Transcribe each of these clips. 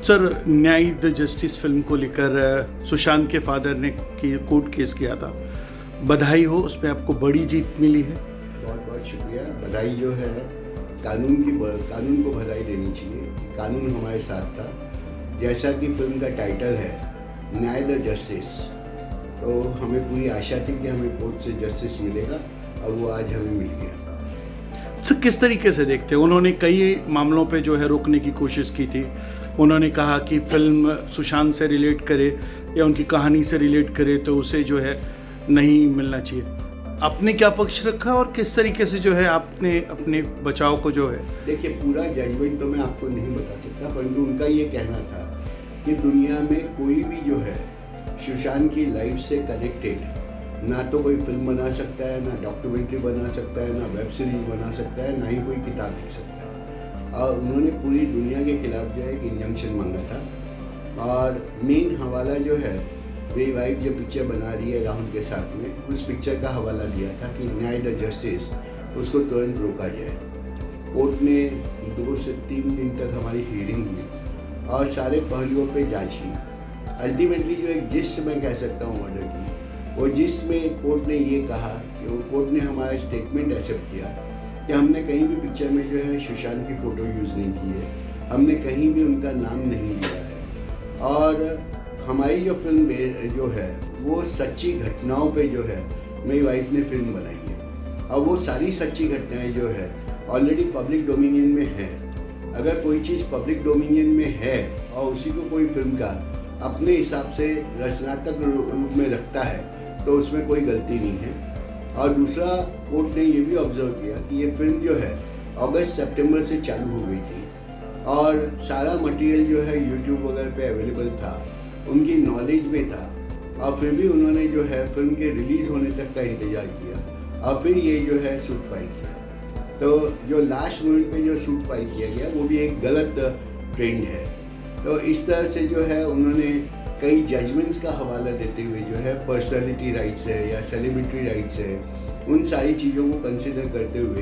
Sir, न्याय the justice film को लेकर सुशांत के फादर ने कोर्ट केस किया था। बधाई हो, उसमें आपको बड़ी जीत मिली है। बहुत बहुत शुक्रिया। बधाई जो है कानून को बधाई देनी चाहिए। कानून हमारे साथ था। जैसा कि फिल्म का टाइटल है न्याय द जस्टिस, तो हमें पूरी आशा थी कि हमें कोर्ट से जस्टिस मिलेगा और वो आज हमें मिल गया। सर, किस तरीके से देखते हैं? उन्होंने कई मामलों पे जो है रोकने की कोशिश की थी। उन्होंने कहा कि फिल्म सुशांत से रिलेट करे या उनकी कहानी से रिलेट करे तो उसे जो है नहीं मिलना चाहिए। आपने क्या पक्ष रखा और किस तरीके से जो है आपने अपने बचाव को जो है? देखिए, पूरा जजमेंट तो मैं आपको नहीं बता सकता, परंतु उनका ये कहना था कि दुनिया में कोई भी जो है सुशांत की लाइफ से कनेक्टेड ना तो कोई फिल्म बना सकता है, ना डॉक्यूमेंट्री बना सकता है, ना वेब सीरीज बना सकता है, ना ही कोई किताब लिख सकता है। और उन्होंने पूरी दुनिया के खिलाफ जो है एक इंजंक्शन मांगा था। और मेन हवाला जो है, मेरी वाइफ जो पिक्चर बना रही है राहुल के साथ में, उस पिक्चर का हवाला दिया था कि न्याय द जस्टिस, उसको तुरंत रोका जाए। कोर्ट ने 2 से 3 दिन तक हमारी हियरिंग हुई और सारे पहलुओं पे जांच की। अल्टीमेटली जो एक जिस्ट मैं कह सकता हूँ ऑर्डर की, वो जिस्ट में कोर्ट ने ये कहा कि कोर्ट ने हमारा स्टेटमेंट एक्सेप्ट किया कि हमने कहीं भी पिक्चर में जो है सुशांत की फ़ोटो यूज़ नहीं की है, हमने कहीं भी उनका नाम नहीं लिया है। और हमारी जो फिल्म जो है वो सच्ची घटनाओं पे जो है मेरी वाइफ ने फिल्म बनाई है। और वो सारी सच्ची घटनाएं जो है ऑलरेडी पब्लिक डोमिनियन में है। अगर कोई चीज़ पब्लिक डोमिनियन में है और उसी को कोई फिल्म का अपने हिसाब से रचनात्मक रूप में रखता है तो उसमें कोई गलती नहीं है। और दूसरा, कोर्ट ने ये भी ऑब्जर्व किया कि ये फिल्म जो है अगस्त सितंबर से चालू हो गई थी और सारा मटेरियल जो है यूट्यूब वगैरह पे अवेलेबल था, उनकी नॉलेज में था। और फिर भी उन्होंने जो है फिल्म के रिलीज़ होने तक का इंतज़ार किया और फिर ये जो है शूट फाइल किया। तो जो लास्ट मोमेंट पे जो शूट फाइल किया गया वो भी एक गलत ट्रेंड है। तो इस तरह से जो है उन्होंने कई जजमेंट्स का हवाला देते हुए जो है पर्सनालिटी राइट्स है या सेलिब्रिटी राइट्स है, उन सारी चीज़ों को कंसिडर करते हुए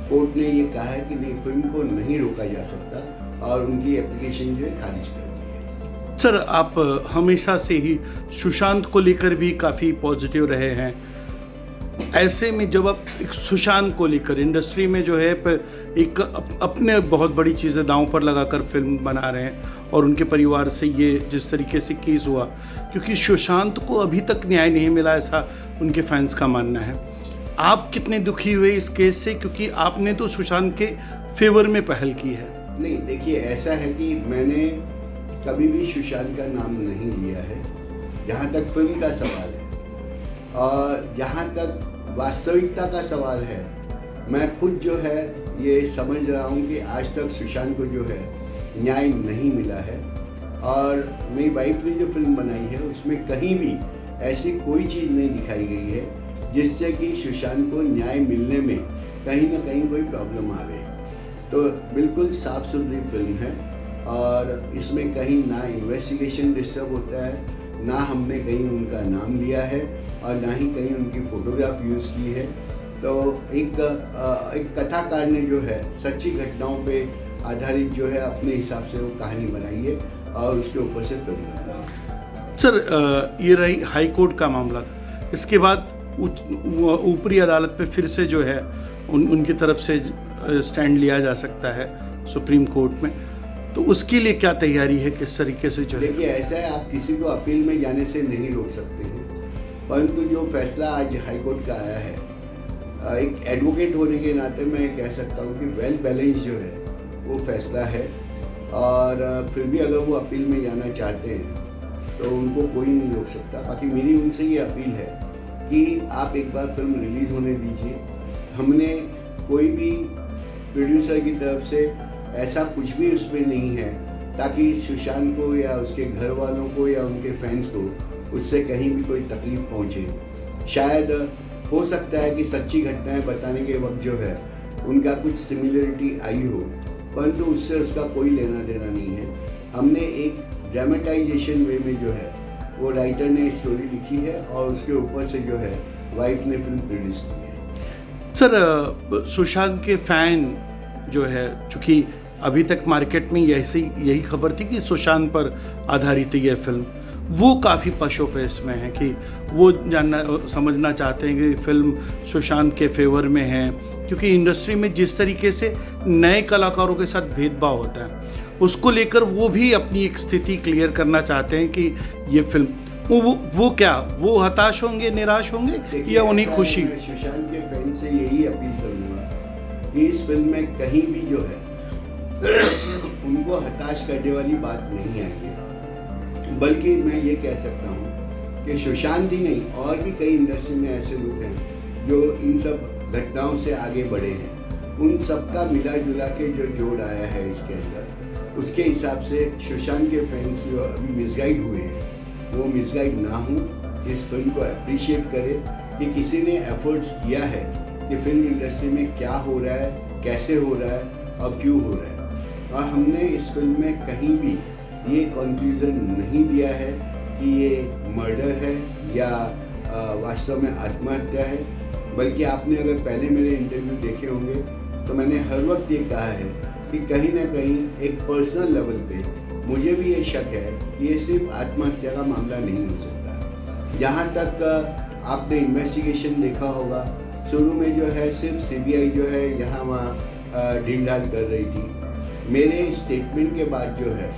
कोर्ट ने ये कहा है कि नहीं, फिल्म को नहीं रोका जा सकता और उनकी एप्लीकेशन जो है खारिज कर दी है। सर, आप हमेशा से ही सुशांत को लेकर भी काफ़ी पॉजिटिव रहे हैं। ऐसे में जब आप एक सुशांत को लेकर इंडस्ट्री में जो है एक अपने बहुत बड़ी चीज़ें दांव पर लगाकर फिल्म बना रहे हैं और उनके परिवार से ये जिस तरीके से केस हुआ, क्योंकि सुशांत को अभी तक न्याय नहीं मिला, ऐसा उनके फैंस का मानना है। आप कितने दुखी हुए इस केस से, क्योंकि आपने तो सुशांत के फेवर में पहल की है? नहीं, देखिए, ऐसा है कि मैंने कभी भी सुशांत का नाम नहीं लिया है जहाँ तक फिल्म का सवाल है। और जहाँ तक वास्तविकता का सवाल है, मैं खुद जो है ये समझ रहा हूँ कि आज तक सुशांत को जो है न्याय नहीं मिला है। और मेरी वाइफ ने जो फिल्म बनाई है उसमें कहीं भी ऐसी कोई चीज़ नहीं दिखाई गई है जिससे कि सुशांत को न्याय मिलने में कहीं ना कहीं कोई प्रॉब्लम आवे। तो बिल्कुल साफ सुथरी फिल्म है और इसमें कहीं ना इन्वेस्टिगेशन डिस्टर्ब होता है, ना हमने कहीं उनका नाम लिया है और ना ही कहीं उनकी फ़ोटोग्राफ यूज़ की है। तो एक कथाकार ने जो है सच्ची घटनाओं पे आधारित जो है अपने हिसाब से वो कहानी बनाई है और उसके ऊपर से फिल्म बनाई। सर, ये रही हाई कोर्ट का मामला था। इसके बाद ऊपरी अदालत पे फिर से जो है उनकी तरफ से स्टैंड लिया जा सकता है सुप्रीम कोर्ट में, तो उसके लिए क्या तैयारी है, किस तरीके से जो है? देखिए, ऐसा है, आप किसी को अपील में जाने से नहीं रोक सकते हैं, परंतु जो फैसला आज हाई कोर्ट का आया है, एक एडवोकेट होने के नाते मैं कह सकता हूँ कि वेल बैलेंस जो है वो फैसला है। और फिर भी अगर वो अपील में जाना चाहते हैं तो उनको कोई नहीं रोक सकता। बाकी मेरी उनसे ये अपील है कि आप एक बार फिल्म रिलीज़ होने दीजिए। हमने कोई भी प्रोड्यूसर की तरफ से ऐसा कुछ भी उसमें नहीं है ताकि सुशांत को या उसके घर वालों को या उनके फैंस को उससे कहीं भी कोई तकलीफ पहुँचे। शायद हो सकता है कि सच्ची घटनाएं बताने के वक्त जो है उनका कुछ सिमिलरिटी आई हो, परंतु उससे उसका कोई लेना देना नहीं है। हमने एक ड्रामेटाइजेशन वे में जो है वो राइटर ने स्टोरी लिखी है और उसके ऊपर से जो है वाइफ ने फिल्म प्रोड्यूस की है। सर सुशांत के फैन जो है, चूंकि अभी तक मार्केट में यही खबर थी कि सुशांत पर आधारित है यह फिल्म, वो काफ़ी पशोपेश में है कि वो समझना चाहते हैं कि फिल्म सुशांत के फेवर में है, क्योंकि इंडस्ट्री में जिस तरीके से नए कलाकारों के साथ भेदभाव होता है उसको लेकर वो भी अपनी एक स्थिति क्लियर करना चाहते हैं कि ये फिल्म वो क्या, वो हताश होंगे, निराश होंगे या उन्हीं खुशी। मैं सुशांत के फैन से यही अपील करूँगा कि इस फिल्म में कहीं भी जो है उनको हताश करने वाली बात नहीं आई है, बल्कि मैं ये कह सकता हूँ कि सुशांत ही नहीं और भी कई इंडस्ट्री में ऐसे लोग हैं जो इन सब घटनाओं से आगे बढ़े हैं। उन सबका मिला जुला के जो जोड़ आया है इसके अंदर, उसके हिसाब से सुशांत के फैंस जो अभी मिसगाइड हुए हैं वो मिसगाइड ना हो, इस फिल्म को अप्रिशिएट करें कि किसी ने एफर्ट्स किया है कि फिल्म इंडस्ट्री में क्या हो रहा है, कैसे हो रहा है और क्यों हो रहा है। और हमने इस फिल्म में कहीं भी ये कंक्लूजन नहीं दिया है कि ये मर्डर है या वास्तव में आत्महत्या है, बल्कि आपने अगर पहले मेरे इंटरव्यू देखे होंगे तो मैंने हर वक्त ये कहा है कि कहीं ना कहीं एक पर्सनल लेवल पे मुझे भी ये शक है कि ये सिर्फ आत्महत्या का मामला नहीं हो सकता। जहाँ तक आपने इन्वेस्टिगेशन देखा होगा, शुरू में जो है सिर्फ सीबीआई जो है यहाँ वहाँ ढील ढाल कर रही थी। मेरे स्टेटमेंट के बाद जो है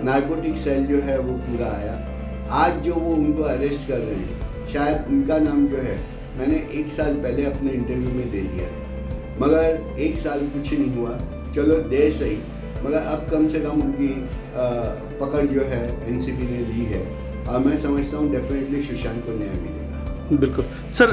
नारकोटिक सेल जो है वो पूरा आया। आज जो वो उनको अरेस्ट कर रहे हैं, शायद उनका नाम जो है मैंने 1 साल पहले अपने इंटरव्यू में दे दिया था, मगर 1 साल कुछ नहीं हुआ। चलो देर सही, मगर अब कम से कम उनकी पकड़ जो है एनसीबी ने ली है और मैं समझता हूँ डेफिनेटली सुशांत को न्याय मिलेगा। बिल्कुल सर,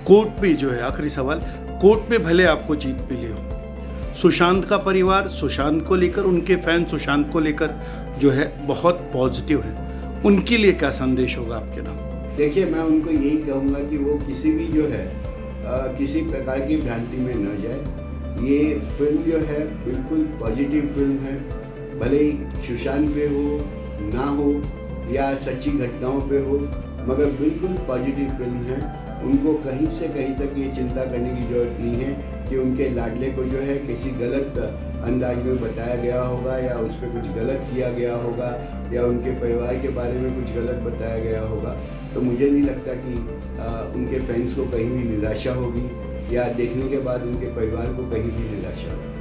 कोर्ट पे जो है, आखिरी सवाल, कोर्ट पे भले आपको जीत मिली हो, सुशांत का परिवार सुशांत को लेकर, उनके फैन सुशांत को लेकर जो है बहुत पॉजिटिव है, उनके लिए क्या संदेश होगा आपके नाम? देखिए, मैं उनको यही कहूँगा कि वो किसी भी जो है किसी प्रकार की भ्रांति में न जाए। ये फिल्म जो है बिल्कुल पॉजिटिव फिल्म है, भले ही सुशांत पे हो ना हो या सच्ची घटनाओं पे हो, मगर बिल्कुल पॉजिटिव फिल्म है। उनको कहीं से कहीं तक ये चिंता करने की ज़रूरत नहीं है कि उनके लाडले को जो है किसी गलत अंदाज में बताया गया होगा या उस पर कुछ गलत किया गया होगा या उनके परिवार के बारे में कुछ गलत बताया गया होगा। तो मुझे नहीं लगता कि उनके फैंस को कहीं भी निराशा होगी या देखने के बाद उनके परिवार को कहीं भी निराशा होगी।